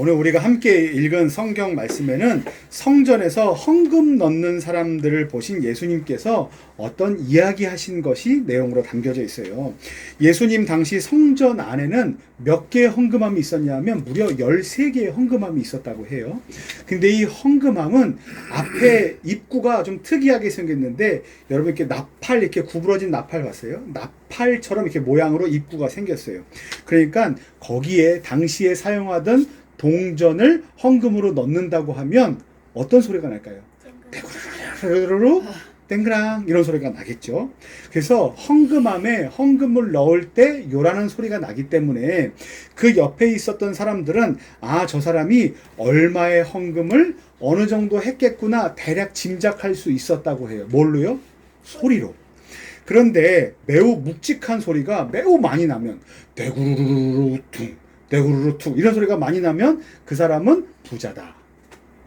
오늘 우리가 함께 읽은 성경 말씀에는 성전에서 헌금 넣는 사람들을 보신 예수님께서 어떤 이야기 하신 것이 내용으로 담겨져 있어요. 예수님 당시 성전 안에는 몇 개의 헌금함이 있었냐면 무려 13개의 헌금함이 있었다고 해요. 근데 이 헌금함은 앞에 입구가 좀 특이하게 생겼는데, 여러분 이렇게 나팔, 이렇게 구부러진 나팔 봤어요? 나팔처럼 이렇게 모양으로 입구가 생겼어요. 그러니까 거기에 당시에 사용하던 동전을 헌금으로 넣는다고 하면 어떤 소리가 날까요? 땡그르르 땡그랑 이런 소리가 나겠죠. 그래서 헌금함에 헌금을 넣을 때 요라는 소리가 나기 때문에 그 옆에 있었던 사람들은 저 사람이 얼마의 헌금을 어느 정도 했겠구나 대략 짐작할 수 있었다고 해요. 뭘로요? 소리로. 그런데 매우 묵직한 소리가 매우 많이 나면 대구르르르 퉁 대구르르 툭 이런 소리가 많이 나면 그 사람은 부자다.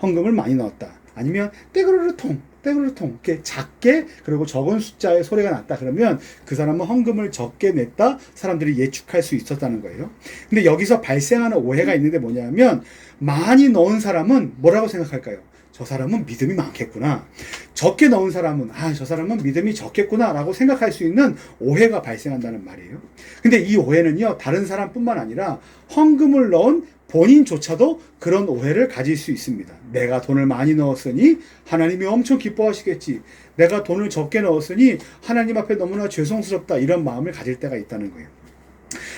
헌금을 많이 넣었다. 아니면 떼구르르 통 떼구르르 통 이렇게 작게 그리고 적은 숫자의 소리가 났다. 그러면 그 사람은 헌금을 적게 냈다. 사람들이 예측할 수 있었다는 거예요. 근데 여기서 발생하는 오해가 있는데 뭐냐면, 많이 넣은 사람은 뭐라고 생각할까요? 저 사람은 믿음이 많겠구나. 적게 넣은 사람은 저 사람은 믿음이 적겠구나 라고 생각할 수 있는 오해가 발생한다는 말이에요. 근데 이 오해는요, 다른 사람뿐만 아니라 헌금을 넣은 본인조차도 그런 오해를 가질 수 있습니다. 내가 돈을 많이 넣었으니 하나님이 엄청 기뻐하시겠지. 내가 돈을 적게 넣었으니 하나님 앞에 너무나 죄송스럽다. 이런 마음을 가질 때가 있다는 거예요.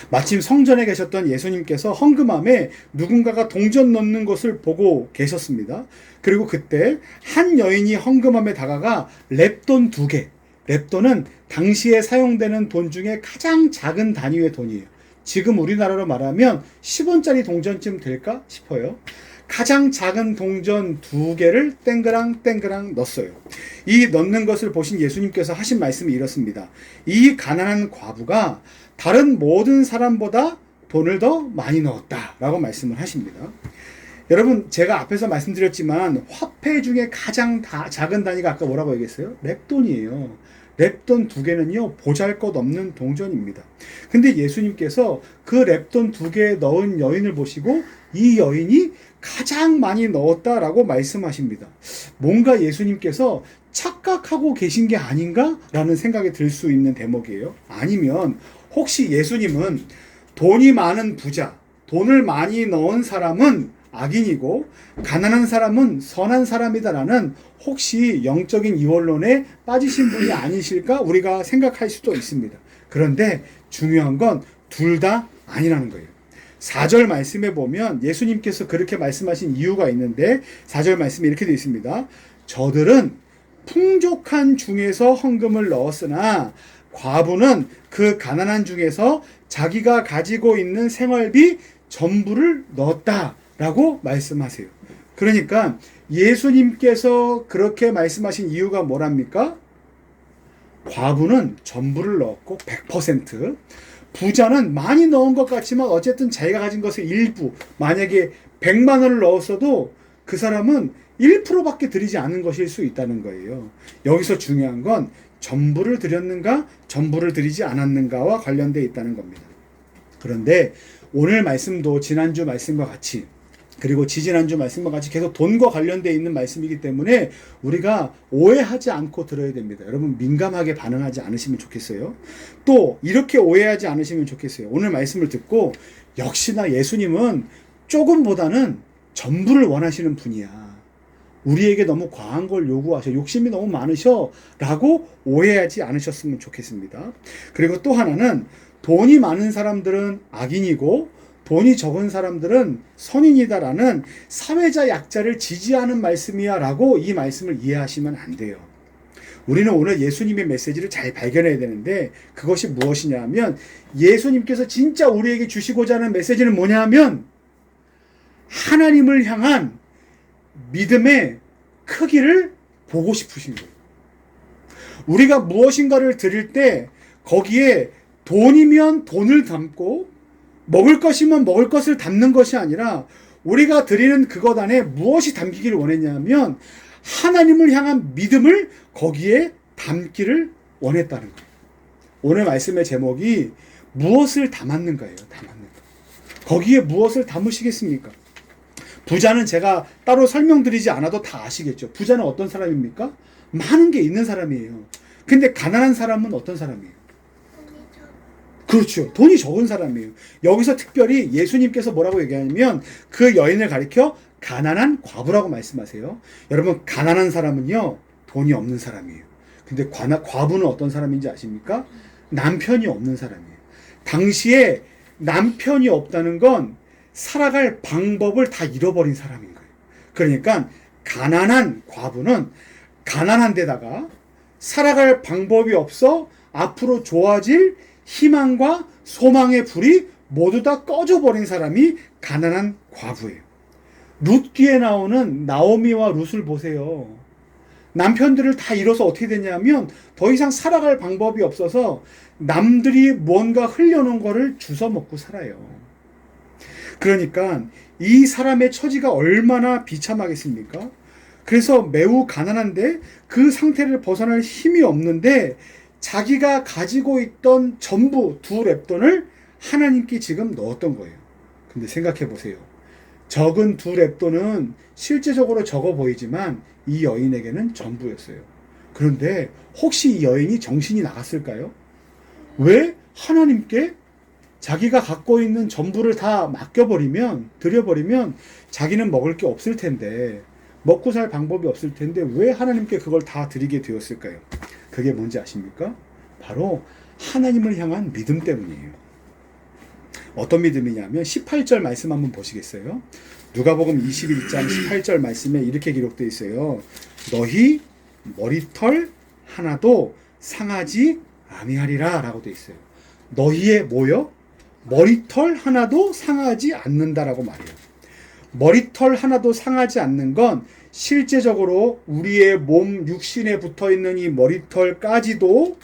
마침 성전에 계셨던 예수님께서 헌금함에 누군가가 동전 넣는 것을 보고 계셨습니다. 그리고 그때 한 여인이 헌금함에 다가가 렙돈 2개, 렙돈은 당시에 사용되는 돈 중에 가장 작은 단위의 돈이에요. 지금 우리나라로 말하면 10원짜리 동전쯤 될까 싶어요. 가장 작은 동전 2개를 땡그랑 땡그랑 넣었어요. 이 넣는 것을 보신 예수님께서 하신 말씀이 이렇습니다. 이 가난한 과부가 다른 모든 사람보다 돈을 더 많이 넣었다 라고 말씀을 하십니다. 여러분, 제가 앞에서 말씀드렸지만 화폐 중에 가장 작은 단위가 아까 뭐라고 얘기했어요? 렙돈이에요. 렙돈 2개는요 보잘것없는 동전입니다. 근데 예수님께서 그 렙돈 2개 넣은 여인을 보시고 이 여인이 가장 많이 넣었다라고 말씀하십니다. 뭔가 예수님께서 착각하고 계신 게 아닌가? 라는 생각이 들 수 있는 대목이에요. 아니면 혹시 예수님은 돈이 많은 부자, 돈을 많이 넣은 사람은 악인이고 가난한 사람은 선한 사람이다라는 혹시 영적인 이원론에 빠지신 분이 아니실까 우리가 생각할 수도 있습니다. 그런데 중요한 건 둘 다 아니라는 거예요. 4절 말씀에 보면 예수님께서 그렇게 말씀하신 이유가 있는데 4절 말씀에 이렇게 되어 있습니다. 저들은 풍족한 중에서 헌금을 넣었으나 과부는 그 가난한 중에서 자기가 가지고 있는 생활비 전부를 넣었다라고 말씀하세요. 그러니까 예수님께서 그렇게 말씀하신 이유가 뭐랍니까? 과부는 전부를 넣었고 100%, 부자는 많이 넣은 것 같지만 어쨌든 자기가 가진 것의 일부, 만약에 100만 원을 넣었어도 그 사람은 1%밖에 드리지 않은 것일 수 있다는 거예요. 여기서 중요한 건 전부를 드렸는가, 전부를 드리지 않았는가와 관련되어 있다는 겁니다. 그런데 오늘 말씀도 지난주 말씀과 같이, 그리고 지지난주 말씀과 같이 계속 돈과 관련되어 있는 말씀이기 때문에 우리가 오해하지 않고 들어야 됩니다. 여러분 민감하게 반응하지 않으시면 좋겠어요. 또 이렇게 오해하지 않으시면 좋겠어요. 오늘 말씀을 듣고 역시나 예수님은 조금보다는 전부를 원하시는 분이야. 우리에게 너무 과한 걸 요구하셔. 욕심이 너무 많으셔. 라고 오해하지 않으셨으면 좋겠습니다. 그리고 또 하나는 돈이 많은 사람들은 악인이고 돈이 적은 사람들은 선인이다라는 사회자 약자를 지지하는 말씀이야 라고 이 말씀을 이해하시면 안 돼요. 우리는 오늘 예수님의 메시지를 잘 발견해야 되는데 그것이 무엇이냐 하면 예수님께서 진짜 우리에게 주시고자 하는 메시지는 뭐냐 하면 하나님을 향한 믿음의 크기를 보고 싶으신 거예요. 우리가 무엇인가를 드릴 때 거기에 돈이면 돈을 담고 먹을 것이면 먹을 것을 담는 것이 아니라 우리가 드리는 그것 안에 무엇이 담기기를 원했냐면 하나님을 향한 믿음을 거기에 담기를 원했다는 거예요. 오늘 말씀의 제목이 무엇을 담았는가예요. 담았는가. 거기에 무엇을 담으시겠습니까? 부자는 제가 따로 설명드리지 않아도 다 아시겠죠. 부자는 어떤 사람입니까? 많은 게 있는 사람이에요. 근데 가난한 사람은 어떤 사람이에요? 그렇죠. 돈이 적은 사람이에요. 여기서 특별히 예수님께서 뭐라고 얘기하냐면 그 여인을 가리켜 가난한 과부라고 말씀하세요. 여러분, 가난한 사람은요, 돈이 없는 사람이에요. 근데 과부는 어떤 사람인지 아십니까? 남편이 없는 사람이에요. 당시에 남편이 없다는 건 살아갈 방법을 다 잃어버린 사람인 거예요. 그러니까 가난한 과부는 가난한 데다가 살아갈 방법이 없어 앞으로 좋아질 희망과 소망의 불이 모두 다 꺼져버린 사람이 가난한 과부예요. 룻 뒤에 나오는 나오미와 룻을 보세요. 남편들을 다 잃어서 어떻게 됐냐면 더 이상 살아갈 방법이 없어서 남들이 뭔가 흘려놓은 거를 주워 먹고 살아요. 그러니까 이 사람의 처지가 얼마나 비참하겠습니까? 그래서 매우 가난한데 그 상태를 벗어날 힘이 없는데 자기가 가지고 있던 전부 두 렙돈을 하나님께 지금 넣었던 거예요. 근데 생각해 보세요. 적은 두 렙돈은 실제적으로 적어 보이지만 이 여인에게는 전부였어요. 그런데 혹시 이 여인이 정신이 나갔을까요? 왜 하나님께 자기가 갖고 있는 전부를 다 맡겨버리면, 드려버리면 자기는 먹을 게 없을 텐데, 먹고 살 방법이 없을 텐데 왜 하나님께 그걸 다 드리게 되었을까요? 그게 뭔지 아십니까? 바로 하나님을 향한 믿음 때문이에요. 어떤 믿음이냐면 18절 말씀 한번 보시겠어요? 누가복음 21장 18절 말씀에 이렇게 기록되어 있어요. 너희 머리털 하나도 상하지 아니하리라 라고 되어 있어요. 너희의 뭐요? 머리털 하나도 상하지 않는다라고 말해요. 머리털 하나도 상하지 않는 건 실제적으로 우리의 몸 육신에 붙어 있는 이 머리털까지도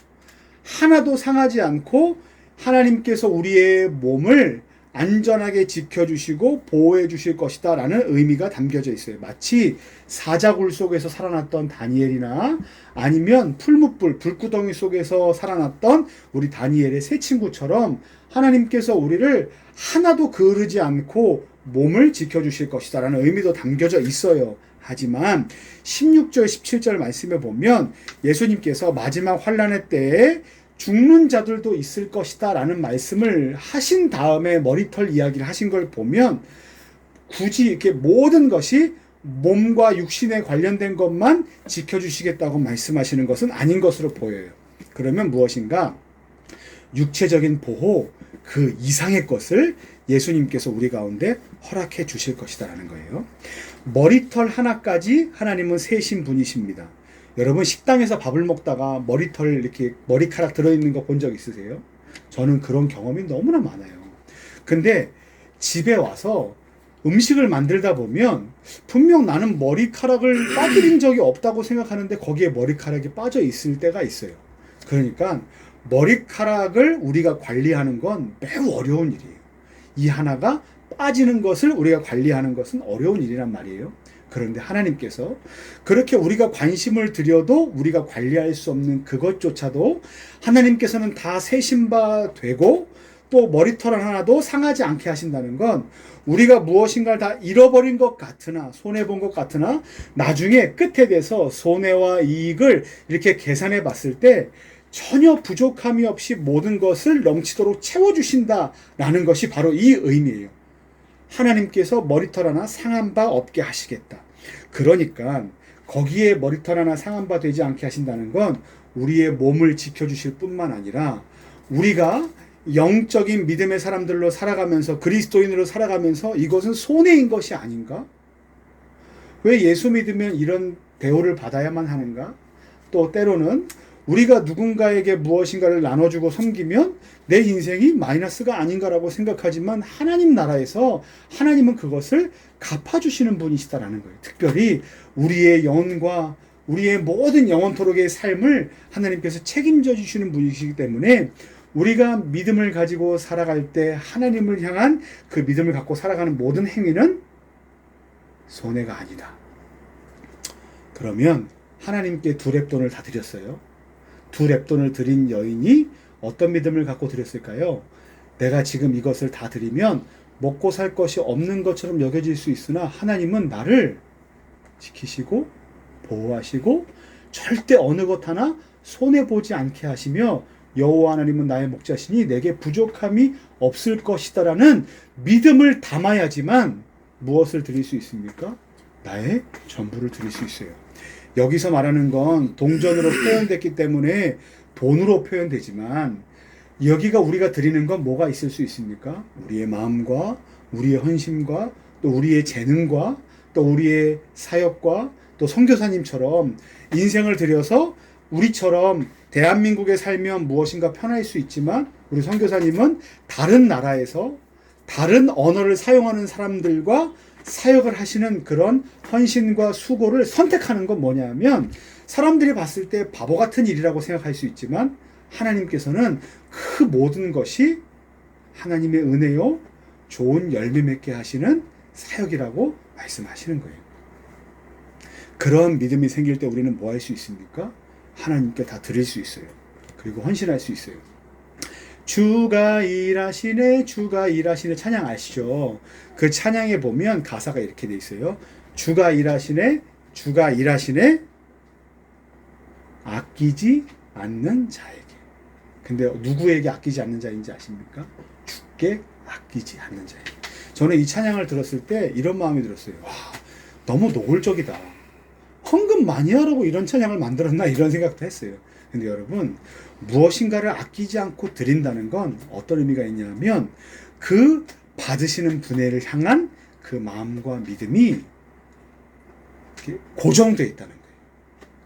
하나도 상하지 않고 하나님께서 우리의 몸을 안전하게 지켜주시고 보호해 주실 것이다 라는 의미가 담겨져 있어요. 마치 사자굴 속에서 살아났던 다니엘이나 아니면 풀무불, 불구덩이 속에서 살아났던 우리 다니엘의 세 친구처럼 하나님께서 우리를 하나도 거르지 않고 몸을 지켜주실 것이다 라는 의미도 담겨져 있어요. 하지만 16절 17절 말씀에 보면 예수님께서 마지막 환란의 때에 죽는 자들도 있을 것이다 라는 말씀을 하신 다음에 머리털 이야기를 하신 걸 보면 굳이 이렇게 모든 것이 몸과 육신에 관련된 것만 지켜주시겠다고 말씀하시는 것은 아닌 것으로 보여요. 그러면 무엇인가? 육체적인 보호 그 이상의 것을 예수님께서 우리 가운데 허락해 주실 것이다 라는 거예요. 머리털 하나까지 하나님은 세신 분이십니다. 여러분 식당에서 밥을 먹다가 머리털 이렇게 머리카락 들어있는 거 본 적 있으세요? 저는 그런 경험이 너무나 많아요. 근데 집에 와서 음식을 만들다 보면 분명 나는 머리카락을 빠뜨린 적이 없다고 생각하는데 거기에 머리카락이 빠져 있을 때가 있어요. 그러니까 머리카락을 우리가 관리하는 건 매우 어려운 일이에요. 이 하나가 빠지는 것을 우리가 관리하는 것은 어려운 일이란 말이에요. 그런데 하나님께서 그렇게 우리가 관심을 들여도 우리가 관리할 수 없는 그것조차도 하나님께서는 다 세신 바 되고 또 머리털 하나도 상하지 않게 하신다는 건 우리가 무엇인가를 다 잃어버린 것 같으나 손해본 것 같으나 나중에 끝에 대해서 손해와 이익을 이렇게 계산해 봤을 때 전혀 부족함이 없이 모든 것을 넘치도록 채워주신다라는 것이 바로 이 의미예요. 하나님께서 머리털 하나 상한 바 없게 하시겠다. 그러니까 거기에 머리털 하나 상한 바 되지 않게 하신다는 건 우리의 몸을 지켜주실 뿐만 아니라 우리가 영적인 믿음의 사람들로 살아가면서 그리스도인으로 살아가면서 이것은 손해인 것이 아닌가? 왜 예수 믿으면 이런 대우를 받아야만 하는가? 또 때로는 우리가 누군가에게 무엇인가를 나눠주고 섬기면 내 인생이 마이너스가 아닌가라고 생각하지만 하나님 나라에서 하나님은 그것을 갚아주시는 분이시다라는 거예요. 특별히 우리의 영혼과 우리의 모든 영원토록의 삶을 하나님께서 책임져 주시는 분이시기 때문에 우리가 믿음을 가지고 살아갈 때 하나님을 향한 그 믿음을 갖고 살아가는 모든 행위는 손해가 아니다. 그러면 하나님께 두 렙돈을 다 드렸어요. 두 렙돈을 드린 여인이 어떤 믿음을 갖고 드렸을까요? 내가 지금 이것을 다 드리면 먹고 살 것이 없는 것처럼 여겨질 수 있으나 하나님은 나를 지키시고 보호하시고 절대 어느 것 하나 손해보지 않게 하시며 여호와 하나님은 나의 목자시니 내게 부족함이 없을 것이다라는 믿음을 담아야지만 무엇을 드릴 수 있습니까? 나의 전부를 드릴 수 있어요. 여기서 말하는 건 동전으로 표현됐기 때문에 돈으로 표현되지만 여기가 우리가 드리는 건 뭐가 있을 수 있습니까? 우리의 마음과 우리의 헌신과 또 우리의 재능과 또 우리의 사역과 또 선교사님처럼 인생을 들여서 우리처럼 대한민국에 살면 무엇인가 편할 수 있지만 우리 선교사님은 다른 나라에서 다른 언어를 사용하는 사람들과 사역을 하시는 그런 헌신과 수고를 선택하는 건 뭐냐면 사람들이 봤을 때 바보 같은 일이라고 생각할 수 있지만 하나님께서는 그 모든 것이 하나님의 은혜요 좋은 열매 맺게 하시는 사역이라고 말씀하시는 거예요. 그런 믿음이 생길 때 우리는 뭐 할 수 있습니까? 하나님께 다 드릴 수 있어요. 그리고 헌신할 수 있어요. 주가 일하시네 주가 일하시네 찬양 아시죠? 그 찬양에 보면 가사가 이렇게 돼 있어요. 주가 일하시네 주가 일하시네 아끼지 않는 자에게. 근데 누구에게 아끼지 않는 자인지 아십니까? 주께 아끼지 않는 자에게. 저는 이 찬양을 들었을 때 이런 마음이 들었어요. 와, 너무 노골적이다. 헌금 많이 하라고 이런 찬양을 만들었나 이런 생각도 했어요. 근데 여러분 무엇인가를 아끼지 않고 드린다는 건 어떤 의미가 있냐면 그 받으시는 분을 향한 그 마음과 믿음이 고정되어 있다는 거예요.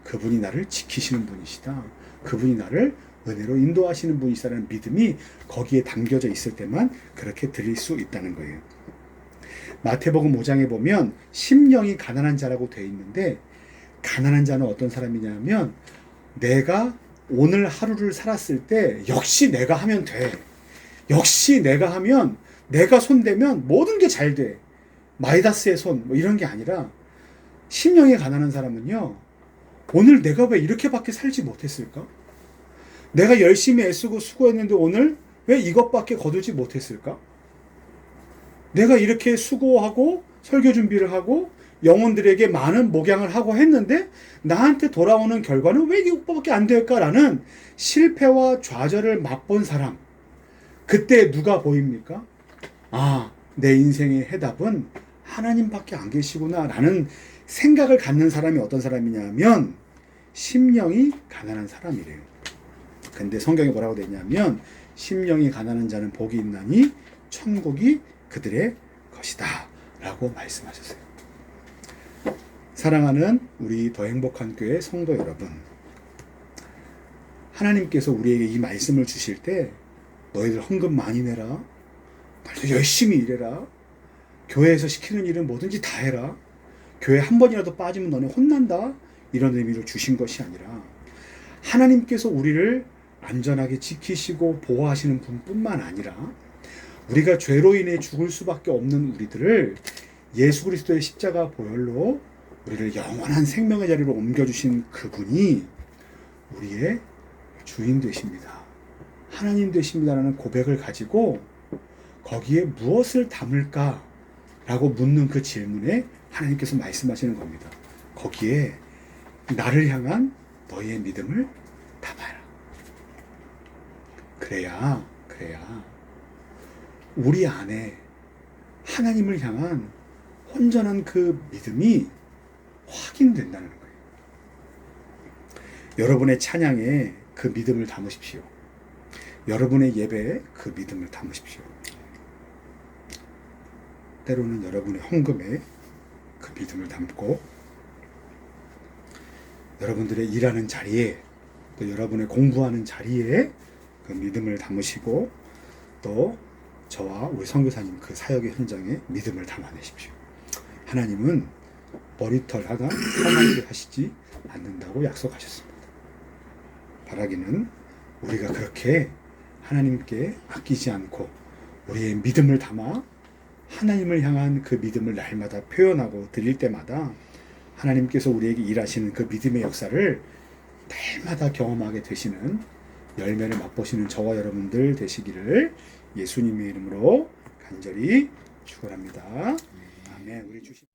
그분이 나를 지키시는 분이시다. 그분이 나를 은혜로 인도하시는 분이시다는 믿음이 거기에 담겨져 있을 때만 그렇게 드릴 수 있다는 거예요. 마태복음 5장에 보면 심령이 가난한 자라고 되어 있는데 가난한 자는 어떤 사람이냐면 내가 오늘 하루를 살았을 때 역시 내가 하면 돼. 역시 내가 하면 내가 손대면 모든 게 잘 돼. 마이다스의 손 뭐 이런 게 아니라 심령이 가난한 사람은요. 오늘 내가 왜 이렇게밖에 살지 못했을까? 내가 열심히 애쓰고 수고했는데 오늘 왜 이것밖에 거두지 못했을까? 내가 이렇게 수고하고 설교 준비를 하고 영혼들에게 많은 목양을 하고 했는데 나한테 돌아오는 결과는 왜 이것밖에 안 될까라는 실패와 좌절을 맛본 사람. 그때 누가 보입니까? 아, 내 인생의 해답은 하나님밖에 안 계시구나 라는 생각을 갖는 사람이 어떤 사람이냐면 심령이 가난한 사람이래요. 근데 성경에 뭐라고 되어 있냐면 심령이 가난한 자는 복이 있나니 천국이 그들의 것이다 라고 말씀하셨어요. 사랑하는 우리 더 행복한 교회 성도 여러분, 하나님께서 우리에게 이 말씀을 주실 때 너희들 헌금 많이 내라, 너희들 열심히 일해라, 교회에서 시키는 일은 뭐든지 다 해라, 교회 한 번이라도 빠지면 너네 혼난다, 이런 의미로 주신 것이 아니라 하나님께서 우리를 안전하게 지키시고 보호하시는 분뿐만 아니라 우리가 죄로 인해 죽을 수밖에 없는 우리들을 예수 그리스도의 십자가 보혈로 우리를 영원한 생명의 자리로 옮겨주신 그분이 우리의 주인 되십니다. 하나님 되십니다라는 고백을 가지고 거기에 무엇을 담을까? 라고 묻는 그 질문에 하나님께서 말씀하시는 겁니다. 거기에 나를 향한 너희의 믿음을 담아라. 그래야 우리 안에 하나님을 향한 온전한 그 믿음이 확인된다는 거예요. 여러분의 찬양에 그 믿음을 담으십시오. 여러분의 예배에 그 믿음을 담으십시오. 때로는 여러분의 헌금에 그 믿음을 담고 여러분들의 일하는 자리에 또 여러분의 공부하는 자리에 그 믿음을 담으시고 또 저와 우리 선교사님 그 사역의 현장에 믿음을 담아내십시오. 하나님은 머리털 하나 상하게 하시지 않는다고 약속하셨습니다. 바라기는 우리가 그렇게 하나님께 아끼지 않고 우리의 믿음을 담아 하나님을 향한 그 믿음을 날마다 표현하고 드릴 때마다 하나님께서 우리에게 일하시는 그 믿음의 역사를 날마다 경험하게 되시는 열매를 맛보시는 저와 여러분들 되시기를 예수님의 이름으로 간절히 축원합니다. 아멘. 우리 주신